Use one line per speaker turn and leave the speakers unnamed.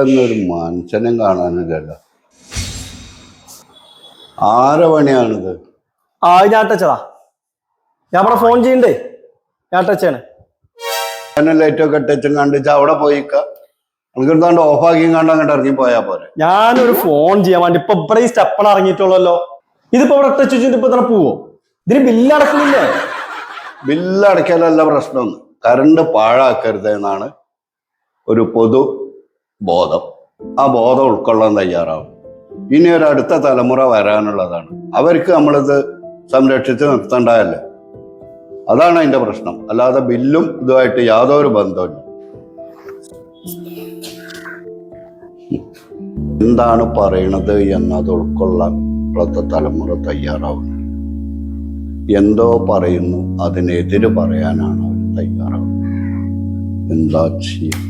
എന്നൊരു മനുഷ്യനും കാണാനില്ലല്ലോ. ആരെ പണിയാണിത്?
ഞാൻ ടച്ചതാ. ഞാൻ ഇവിടെ ഫോൺ ചെയ്യണ്ടേ, ഞാൻ ടച്ചാണ്.
ലൈറ്റൊക്കെ ടച്ചും കണ്ടിച്ച് അവിടെ പോയിക്ക. നമുക്കെടുത്താണ്ട് ഓഫാക്കിയും കണ്ട് അങ്ങോട്ട് ഇറങ്ങി പോയാ പോലെ.
ഞാനൊരു ഫോൺ ചെയ്യാൻ വേണ്ടി ഇപ്പൊ ഇവിടെ ഈ സ്റ്റെപ്പാണ് ഇറങ്ങിയിട്ടുള്ളല്ലോ. ഇതിപ്പോ ഇവിടെ ടച്ച് വെച്ചിട്ട് ഇപ്പൊ തന്നെ പോവോ? ഇതിന് ബില്ല് അടക്കുന്നില്ലേ?
ബില്ല് അടയ്ക്കലല്ല പ്രശ്നം, കറണ്ട് പാഴാക്കരുത് എന്നാണ് ഒരു പൊതു ബോധം. ആ ബോധം ഉൾക്കൊള്ളാൻ തയ്യാറാവും. ഇനി ഒരു അടുത്ത തലമുറ വരാനുള്ളതാണ്, അവർക്ക് നമ്മളിത് സംരക്ഷിച്ച് നിർത്തേണ്ടതല്ലേ. അതാണ് അതിന്റെ പ്രശ്നം, അല്ലാതെ ബില്ലും ഇതുമായിട്ട് യാതൊരു ബന്ധമില്ല. എന്താണ് പറയണത് എന്നത് ഉൾക്കൊള്ളാൻ ഇപ്പോഴത്തെ തലമുറ തയ്യാറാവുന്നു. എന്തോ പറയുന്നു, അതിനെതിര് പറയാനാണ് അവർ തയ്യാറാവുന്നത്. എന്താ ചെയ്യും?